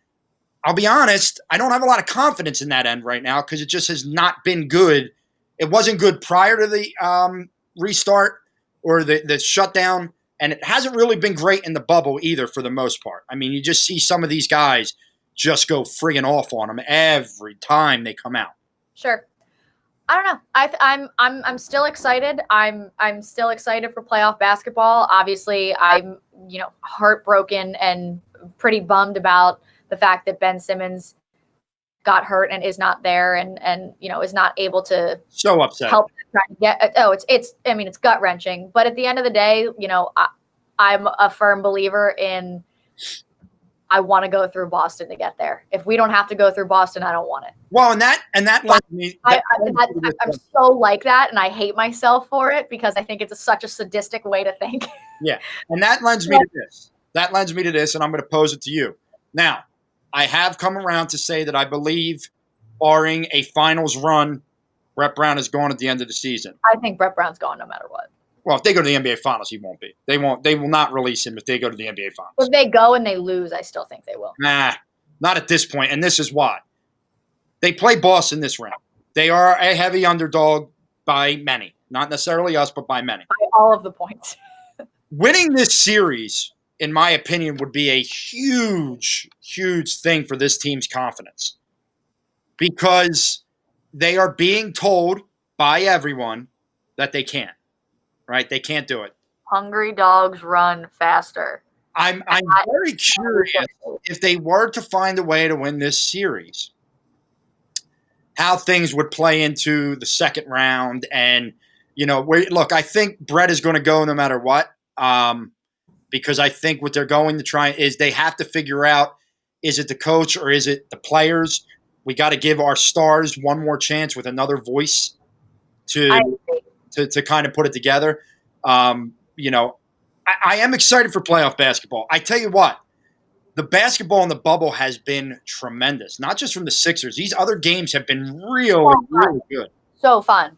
I'll be honest, I don't have a lot of confidence in that end right now because it just has not been good. It wasn't good prior to the restart or the shutdown. And it hasn't really been great in the bubble either for the most part. I mean, you just see some of these guys just go friggin' off on them every time they come out. Sure. I don't know. I'm still excited. I'm still excited for playoff basketball. Obviously, I'm heartbroken and pretty bummed about the fact that Ben Simmons got hurt and is not there and is not able to so upset help try to get it's gut wrenching. But at the end of the day, I'm a firm believer in I want to go through Boston to get there. If we don't have to go through Boston, I don't want it. Well, and that led me. I'm so like that, and I hate myself for it because I think it's such a sadistic way to think. Yeah, and that lends me to this. And I'm going to pose it to you. Now, I have come around to say that I believe, barring a finals run, Brett Brown is gone at the end of the season. I think Brett Brown's gone no matter what. Well, if they go to the NBA Finals, he won't be. They will not release him if they go to the NBA Finals. If they go and they lose, I still think they will. Nah, not at this point, and this is why. They play Boston this round. They are a heavy underdog by many. Not necessarily us, but by many. By all of the points. Winning this series, in my opinion, would be a huge, huge thing for this team's confidence. Because they are being told by everyone that they can't. Right? They can't do it. Hungry dogs run faster. I'm very curious if they were to find a way to win this series, how things would play into the second round. And, look, I think Brett is going to go no matter what, because I think what they're going to try is they have to figure out, is it the coach or is it the players? We got to give our stars one more chance with another voice to kind of put it together. I am excited for playoff basketball. I tell you what, the basketball in the bubble has been tremendous, not just from the Sixers. These other games have been really, really good. So fun.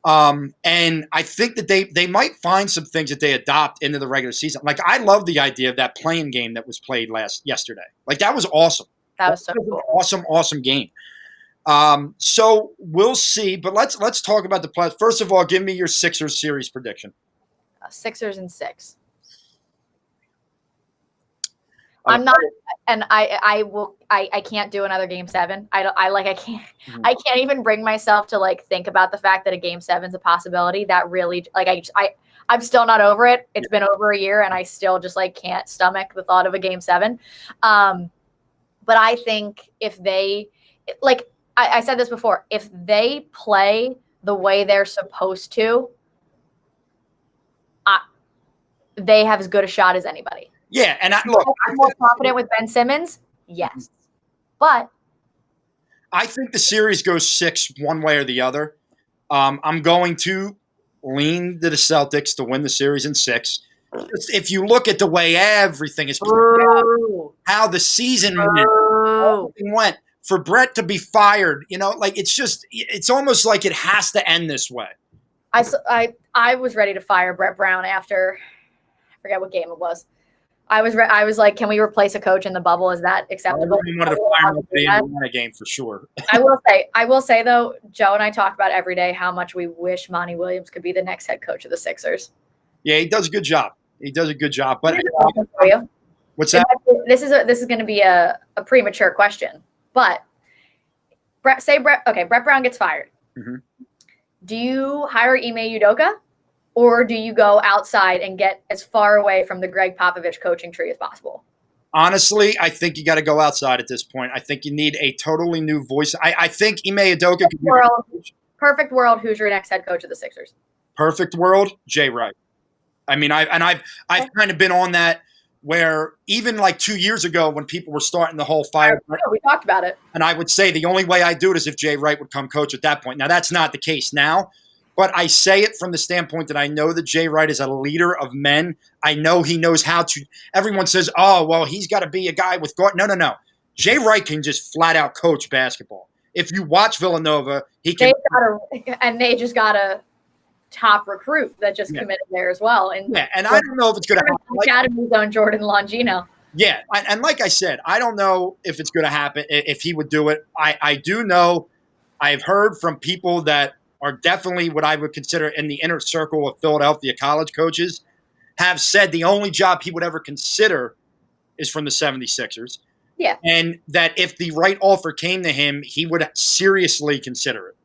And I think that they might find some things that they adopt into the regular season. I love the idea of that playing game that was played yesterday. That was awesome. That was so cool. Awesome game. So we'll see, but let's talk about the playoffs. First of all, give me your Sixers series prediction. Sixers in 6. I'm not, and I can't do another game 7. I can't even bring myself to think about the fact that a game 7's a possibility. That really, I'm still not over it. It's been over a year, and I still just like can't stomach the thought of a Game 7. But I think if they, like I said this before, if they play the way they're supposed to, they have as good a shot as anybody. Yeah, and I'm more confident with Ben Simmons. Yes, but I think the series goes 6 one way or the other. I'm going to lean to the Celtics to win the series in 6. If you look at the way everything is played out, how the season went, for Brett to be fired, like it's almost like it has to end this way. I was ready to fire Brett Brown after, I forget what game it was. I was like, can we replace a coach in the bubble? Is that acceptable? I wanted to fire him in a game for sure. I will say though, Joe and I talk about every day how much we wish Monty Williams could be the next head coach of the Sixers. Yeah, he does a good job. But what's that? This is going to be a premature question, but Brett Brown gets fired. Mm-hmm. Do you hire Ime Udoka, or do you go outside and get as far away from the Greg Popovich coaching tree as possible? Honestly, I think you got to go outside at this point. I think you need a totally new voice. I think Ime Udoka could be perfect world. Who's your next head coach of the Sixers? Perfect world, Jay Wright. I mean, I've kind of been on that where even like 2 years ago when people were starting the whole fire. We talked about it. And I would say the only way I do it is if Jay Wright would come coach at that point. Now, that's not the case now. But I say it from the standpoint that I know that Jay Wright is a leader of men. I know he knows how to – everyone says, oh, well, he's got to be a guy with – no. Jay Wright can just flat out coach basketball. If you watch Villanova, he can – and they just got a top recruit that just committed there as well. And I don't know if it's going to happen. Academy's own Jordan Longino. Yeah, and like I said, I don't know if it's going to happen, if he would do it. I do know I've heard from people that – are definitely what I would consider in the inner circle of Philadelphia college coaches, have said the only job he would ever consider is from the 76ers. Yeah. And that if the right offer came to him, he would seriously consider it.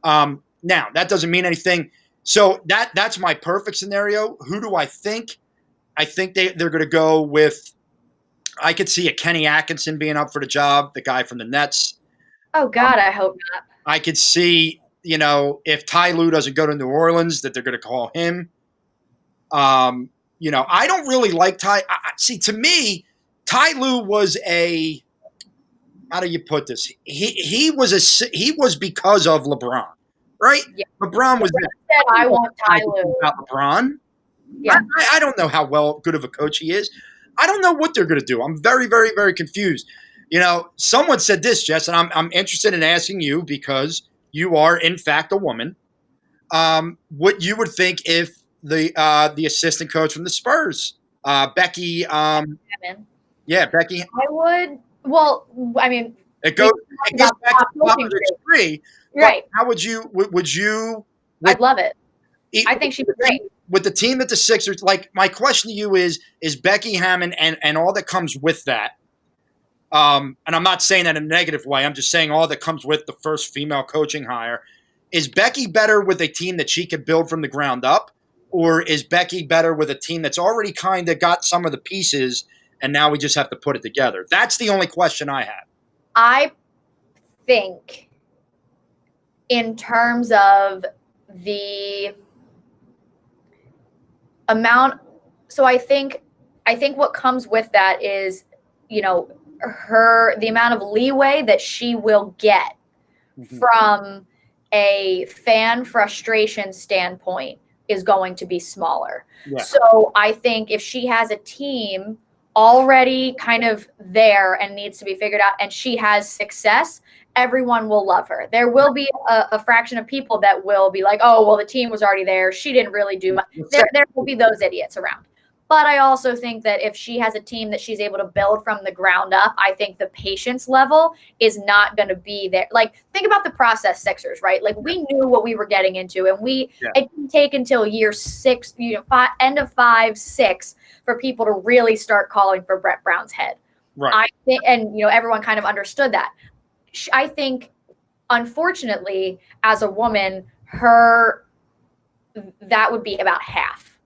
Now, that doesn't mean anything. So that's my perfect scenario. Who do I think? I think they're going to go with – I could see a Kenny Atkinson being up for the job, the guy from the Nets. Oh, God, I hope not. I could see – if Ty Lue doesn't go to New Orleans, that they're going to call him. I don't really like Ty. See, to me, Ty Lue was how do you put this? He was because of LeBron, right? Yeah. LeBron was. I want Ty Lue. About LeBron. Yeah. I don't know how good of a coach he is. I don't know what they're going to do. I'm very, very, very confused. Someone said this, Jess, and I'm interested in asking you because you are, in fact, a woman. What you would think if the assistant coach from the Spurs, Becky. Becky. I would. Well, I mean, it goes back to Popovich's tree. Right. How would you? Would you? I'd love it. I think she's great. With the team that the Sixers, like, my question to you is Becky Hammond and all that comes with that. And I'm not saying that in a negative way. I'm just saying all that comes with the first female coaching hire. Is Becky better with a team that she could build from the ground up? Or is Becky better with a team that's already kind of got some of the pieces and now we just have to put it together? That's the only question I have. I think in terms of the amount – so I think what comes with that is, the amount of leeway that she will get from a fan frustration standpoint is going to be smaller. Yeah. So I think if she has a team already kind of there and needs to be figured out and she has success, everyone will love her. There will be a fraction of people that will be like, oh, well, the team was already there. She didn't really do much. There will be those idiots around. But I also think that if she has a team that she's able to build from the ground up, I think the patience level is not going to be there. Like, think about the process Sixers, right? Like, we knew what we were getting into, and it didn't take until year 6, end of 5, 6, for people to really start calling for Brett Brown's head. Right. I think, and everyone kind of understood that. I think, unfortunately, as a woman, that would be about half.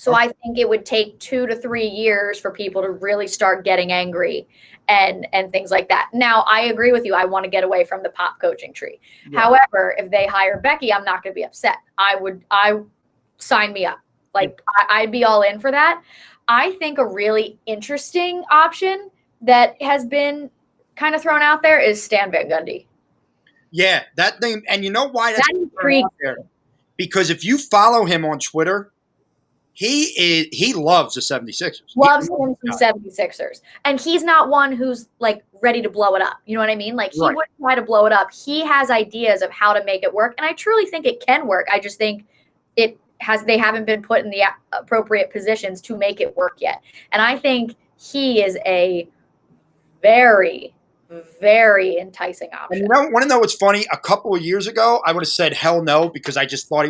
So I think it would take 2 to 3 years for people to really start getting angry and things like that. Now, I agree with you. I want to get away from the pop coaching tree. Yeah. However, if they hire Becky, I'm not going to be upset. I sign me up. Like, I'd be all in for that. I think a really interesting option that has been kind of thrown out there is Stan Van Gundy. Yeah, that thing. And you know why that's intriguing? Because if you follow him on Twitter, he loves the 76ers. Loves him some 76ers. And he's not one who's like ready to blow it up. You know what I mean? Like, he wouldn't try to blow it up. He has ideas of how to make it work. And I truly think it can work. I just think they haven't been put in the appropriate positions to make it work yet. And I think he is a very, very enticing option. And you want to know what's funny? A couple of years ago, I would have said hell no, because I just thought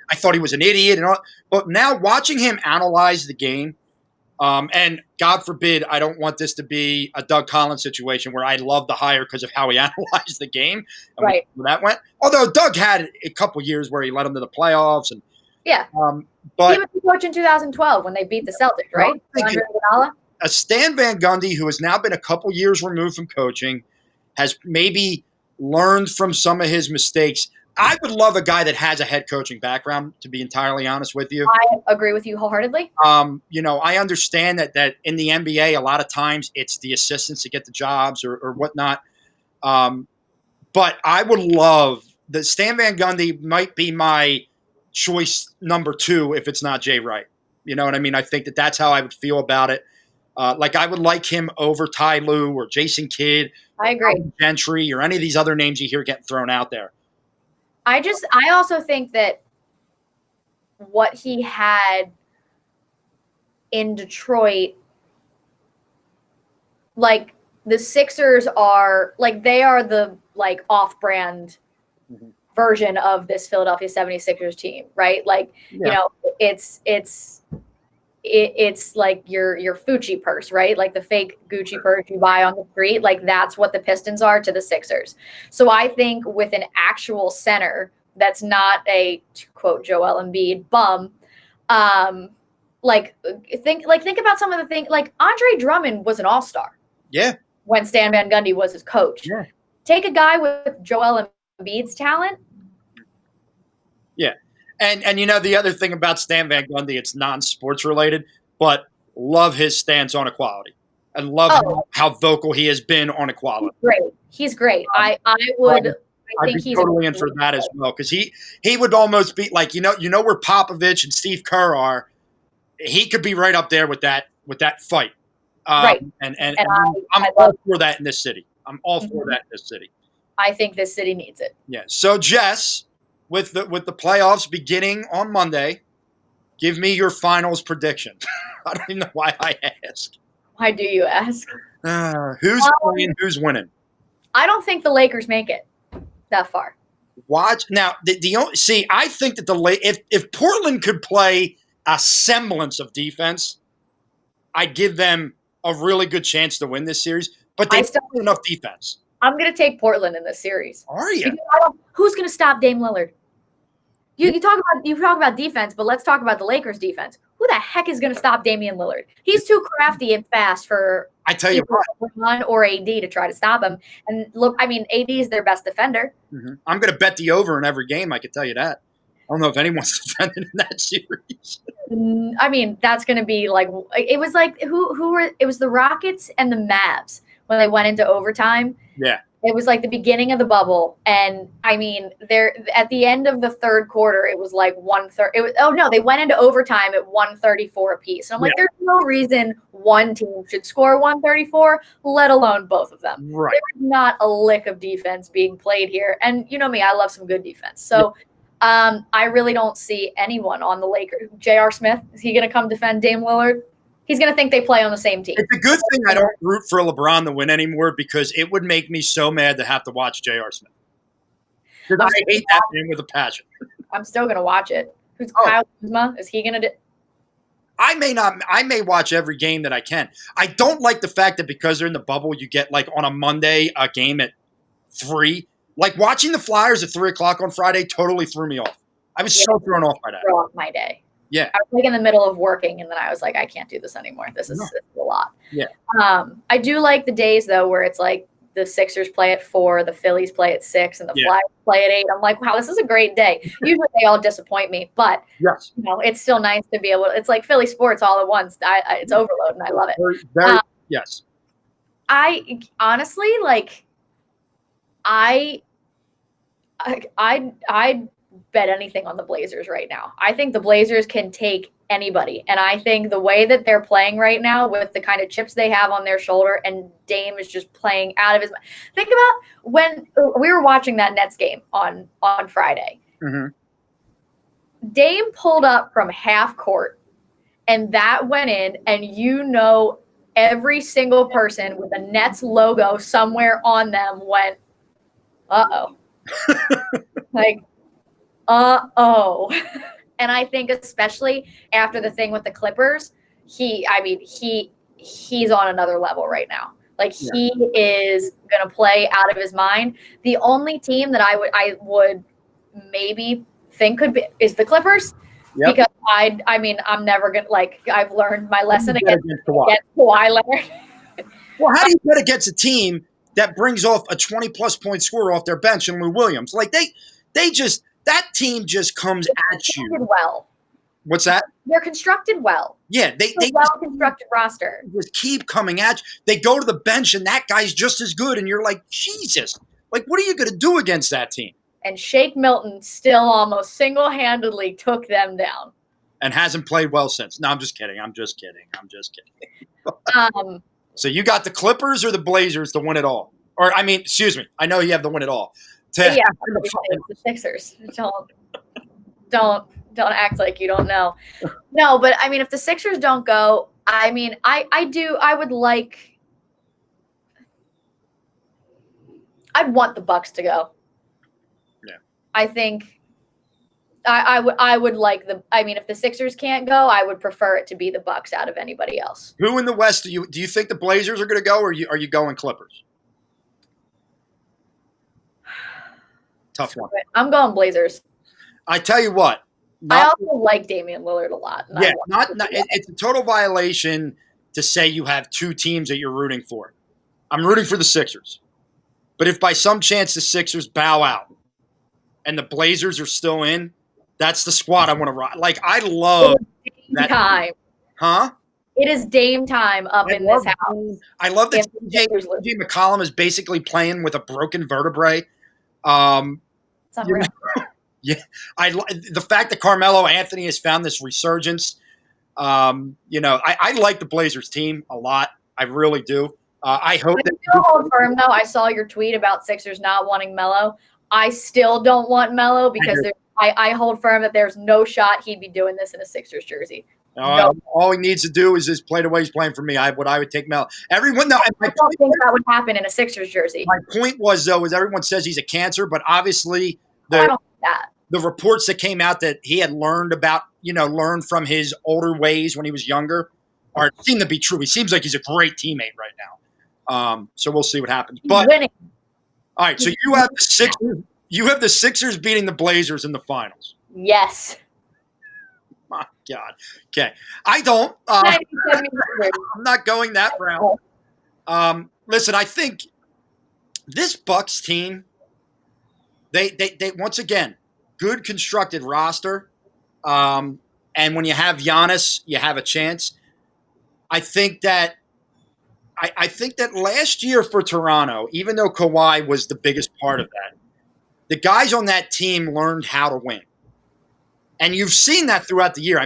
I thought he was an idiot and all. But now watching him analyze the game, and God forbid, I don't want this to be a Doug Collins situation where I love the hire because of how he analyzed the game. And where that went. Although Doug had a couple of years where he led them to the playoffs and. Yeah. But he was the coach in 2012 when they beat the Celtics, right? A Stan Van Gundy, who has now been a couple years removed from coaching, has maybe learned from some of his mistakes. I would love a guy that has a head coaching background, to be entirely honest with you. I agree with you wholeheartedly. I understand that in the NBA, a lot of times it's the assistants that get the jobs or whatnot. But I would love that Stan Van Gundy might be my choice number 2 if it's not Jay Wright. You know what I mean? I think that's how I would feel about it. Like, I would like him over Ty Lue or Jason Kidd. I agree. Gentry or any of these other names you hear getting thrown out there. I also think that what he had in Detroit, like, the Sixers are like, they are the like off-brand version of this Philadelphia 76ers team, right? Like, you know, it's like your Fucci purse, right? Like the fake Gucci purse you buy on the street. Like, that's what the Pistons are to the Sixers. So I think with an actual center that's not a, to quote Joel Embiid, bum, think about some of the things. Like, Andre Drummond was an all-star. Yeah. When Stan Van Gundy was his coach. Yeah. Take a guy with Joel Embiid's talent. Yeah. And you know, the other thing about Stan Van Gundy, it's non-sports related, but love his stance on equality and love how vocal he has been on equality. He's great. I think he's totally in for that as well, because he would almost be like, you know where Popovich and Steve Kerr are. He could be right up there with that fight. And I'm all for that in this city. I'm all for that in this city. I think this city needs it. Yeah. So Jess, with the playoffs beginning on Monday, give me your finals prediction. I don't even know why I asked. Why do you ask? Who's playing? Who's winning? I don't think the Lakers make it that far. Watch now. I think that if Portland could play a semblance of defense, I'd give them a really good chance to win this series. But they still have enough defense. I'm going to take Portland in this series. Are you? Who's going to stop Dame Lillard? You talk about defense, but let's talk about the Lakers' defense. Who the heck is going to stop Damian Lillard? He's too crafty and fast for or AD to try to stop him. And look, I mean, AD is their best defender. Mm-hmm. I'm going to bet the over in every game. I can tell you that. I don't know if anyone's defending in that series. I mean, that's going to be like it was like who were it was the Rockets and the Mavs when they went into overtime. Yeah. It was like the beginning of the bubble, and I mean, at the end of the third quarter, it was like 1:30. They went into overtime at 134 apiece. And I'm like, there's no reason one team should score 134, let alone both of them. Right. There's not a lick of defense being played here, and you know me, I love some good defense. So, I really don't see anyone on the Lakers. J.R. Smith, is he going to come defend Dame Lillard? He's going to think they play on the same team. It's a good thing I don't root for LeBron to win anymore, because it would make me so mad to have to watch J.R. Smith. I hate that man with a passion. I'm still going to watch it. Who's Kyle Kuzma? Is he going to do? I may watch every game that I can. I don't like the fact that because they're in the bubble, you get like on a Monday a game at 3. Like watching the Flyers at 3 o'clock on Friday totally threw me off. I was so thrown off by that. Throw off my day. Yeah. I was like in the middle of working, and then I was like, I can't do this anymore. This is a lot. Yeah. I do like the days though where it's like the Sixers play at 4, the Phillies play at 6, and the Flyers play at 8. I'm like, wow, this is a great day. Usually they all disappoint me, but Yes. it's still nice to be able. It's like Philly sports all at once. It's overload, and I love it. Very yes. I honestly like. I bet anything on the Blazers right now. I think the Blazers can take anybody. And I think the way that they're playing right now with the kind of chips they have on their shoulder, and Dame is just playing out of his mind. Think about when we were watching that Nets game on Friday. Mm-hmm. Dame pulled up from half court, and that went in, and every single person with a Nets logo somewhere on them went, uh-oh. Like, uh-oh. And I think especially after the thing with the Clippers, he's on another level right now. Like, he is going to play out of his mind. The only team that I would maybe think could be is the Clippers. Yep. Because I'm never going to, like, I've learned my lesson against Kawhi Leonard. Well, how do you bet against a team that brings off a 20-plus point scorer off their bench and Lou Williams? Like, that team just comes at you. Well. What's that? They're constructed well. Yeah, they well-constructed roster. Just keep coming at you. They go to the bench, and that guy's just as good, and you're like, Jesus. Like, what are you going to do against that team? And Shake Milton still almost single-handedly took them down. And hasn't played well since. No, I'm just kidding. So you got the Clippers or the Blazers to win it all? Or, excuse me. I know you have to win it all. The Sixers. Don't act like you don't know. No, but if the Sixers don't go, I would like. I'd want the Bucks to go. Yeah. I think I would like if the Sixers can't go, I would prefer it to be the Bucks out of anybody else. Who in the West do you think the Blazers are going to go, or are you going Clippers? Tough one. I'm going Blazers. I tell you what. I also like Damian Lillard a lot. Yeah, it's a total violation to say you have two teams that you're rooting for. I'm rooting for the Sixers. But if by some chance the Sixers bow out and the Blazers are still in, that's the squad I want to ride. Like, I love that time. Huh? It is Dame time up in this house. I love that TJ McCollum is basically playing with a broken vertebrae. It's unreal. Yeah, the fact that Carmelo Anthony has found this resurgence. I like the Blazers team a lot. I really do. I hope that. Hold firm though. I saw your tweet about Sixers not wanting Melo. I still don't want Melo because I hold firm that there's no shot he'd be doing this in a Sixers jersey. No. All he needs to do is just play the way he's playing for me. I would take Melo. I don't think that would happen in a Sixers jersey. My point was, though, is everyone says he's a cancer, but obviously I don't think that. The reports that came out that he had learned from his older ways when he was younger seem to be true. He seems like he's a great teammate right now. So we'll see what happens. But winning. All right, so you have the Sixers. You have the Sixers beating the Blazers in the finals. Yes. My God. Okay. I don't. I'm not going that route. Listen, I think this Bucks team, they once again, good constructed roster. And when you have Giannis, you have a chance. I think that last year for Toronto, even though Kawhi was the biggest part of that, the guys on that team learned how to win. And you've seen that throughout the year.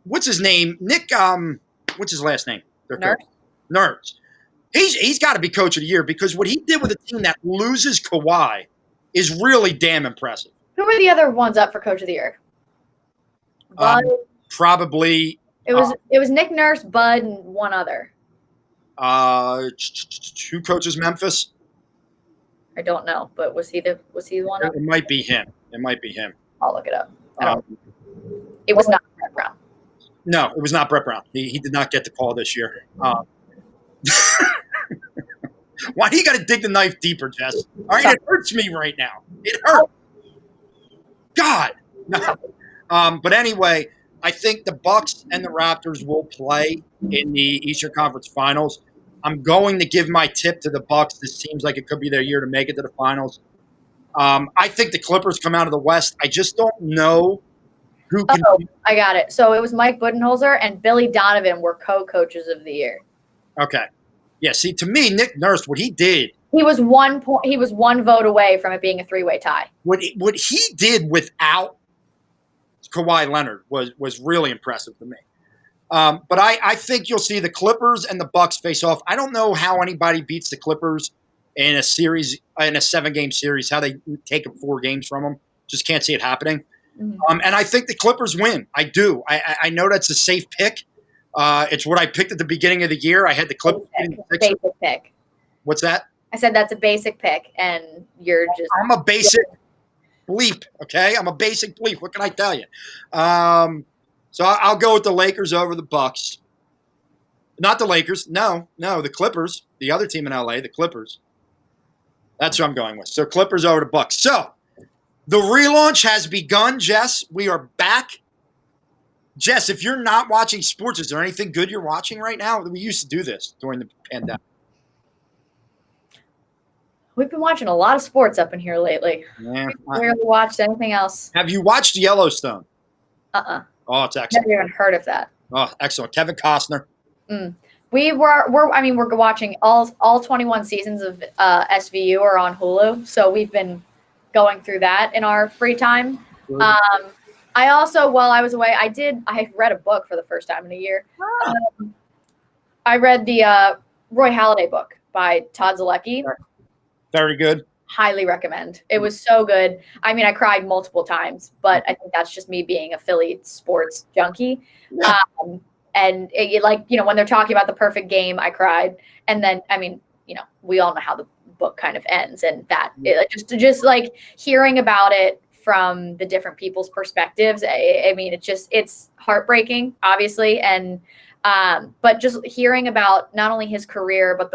What's his name? Nick, what's his last name? Nurse. He's got to be coach of the year because what he did with a team that loses Kawhi is really damn impressive. Who were the other ones up for coach of the year? Bud. Probably. It was Nick Nurse, Bud, and one other. Who coaches Memphis? I don't know, but was he the one? It might be him. I'll look it up. It was not Brett Brown. No, it was not Brett Brown. He did not get the call this year. Why do you got to dig the knife deeper, Jess? All right, it hurts me right now. It hurts. God. No. But anyway, I think the Bucks and the Raptors will play in the Eastern Conference Finals. I'm going to give my tip to the Bucks. This seems like it could be their year to make it to the finals. I think the Clippers come out of the West. I just don't know who can. Oh, I got it. So it was Mike Budenholzer and Billy Donovan were co-coaches of the year. Okay. Yeah, see, to me, Nick Nurse, what he did. He was one vote away from it being a three-way tie. What he did without Kawhi Leonard was really impressive to me. But I think you'll see the Clippers and the Bucks face off. I don't know how anybody beats the Clippers in a series, in a 7-game series, how they take 4 games from them. Just can't see it happening. Mm-hmm. And I think the Clippers win. I do. I know that's a safe pick. It's what I picked at the beginning of the year. I had the Clippers. Basic pick. What's that? I said that's a basic pick, and you're just. I'm a basic bleep, okay? I'm a basic bleep. What can I tell you? So I'll go with the Lakers over the Bucks. Not the Lakers. No, the Clippers. The other team in LA, the Clippers. That's who I'm going with. So Clippers over the Bucks. So the relaunch has begun, Jess. We are back. Jess, if you're not watching sports, is there anything good you're watching right now? We used to do this during the pandemic. We've been watching a lot of sports up in here lately. Yeah, we rarely watched anything else. Have you watched Yellowstone? Oh, it's excellent. Never even heard of that. Oh, excellent. Kevin Costner. We're watching all 21 seasons of SVU are on Hulu, so we've been going through that in our free time. I also, while I was away, I read a book for the first time in a year. I read the Roy Halladay book by Todd Zalecki. Very good. Highly recommend. It was so good. I mean, I cried multiple times, but I think that's just me being a Philly sports junkie. Yeah. And when they're talking about the perfect game, I cried. And then, I mean, we all know how the book kind of ends, and that just like hearing about it from the different people's perspectives. I mean, it's heartbreaking, obviously. And, but just hearing about not only his career, but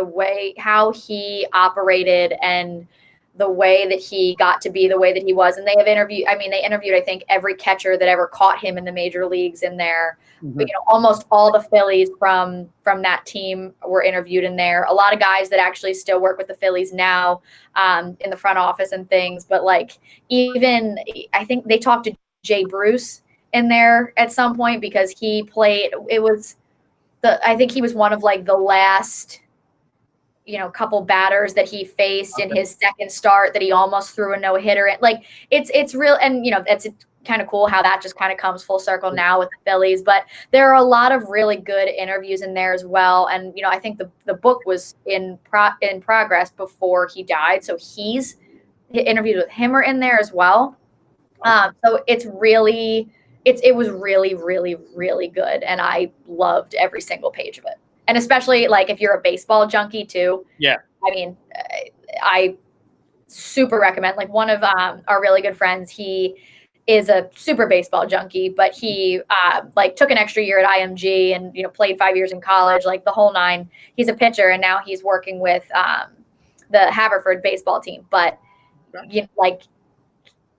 how he operated and the way that he got to be the way that he was. And they interviewed, I think, every catcher that ever caught him in the major leagues in there. Mm-hmm. Almost all the Phillies from that team were interviewed in there. A lot of guys that actually still work with the Phillies now in the front office and things. But even I think they talked to Jay Bruce in there at some point because he played. I think he was one of the last couple batters that he faced in his second start that he almost threw a no-hitter. It's real. And, it's kind of cool how that just kind of comes full circle now with the Phillies, but there are a lot of really good interviews in there as well. And, I think the book was in progress before he died. So interviews with him are in there as well. So it was really, really, really good. And I loved every single page of it. And especially if you're a baseball junkie too. Yeah. I mean, I super recommend. One of our really good friends, he is a super baseball junkie, but he took an extra year at IMG and played 5 years in college, the whole 9. He's a pitcher, and now he's working with the Haverford baseball team. But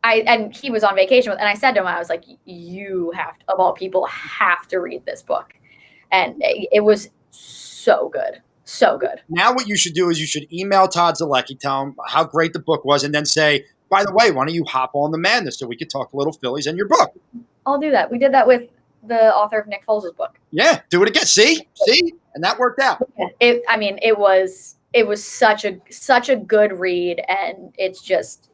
and he was on vacation and I said to him, I was like, you of all people have to read this book. And it was so good. So good. Now what you should do is you should email Todd Zalecki, tell him how great the book was, and then say, by the way, why don't you hop on the Madness so we could talk a little Phillies and your book? I'll do that. We did that with the author of Nick Foles' book. Yeah, do it again. See? And that worked out. It was such a good read, and it's just,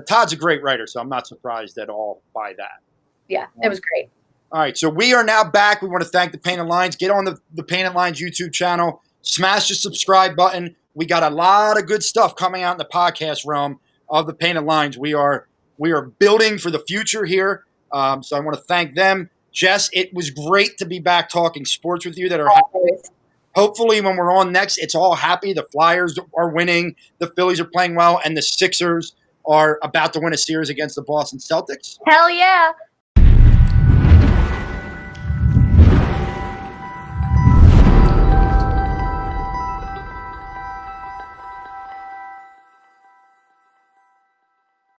Todd's a great writer, so I'm not surprised at all by that. Yeah, it was great. All right, so we are now back. We want to thank the Painted Lines. Get on the Painted Lines YouTube channel. Smash the subscribe button. We got a lot of good stuff coming out in the podcast realm of the Painted Lines. We are building for the future here. So I want to thank them. Jess, it was great to be back talking sports with you. Hopefully when we're on next, it's all happy. The Flyers are winning. The Phillies are playing well. And the Sixers are about to win a series against the Boston Celtics. Hell yeah.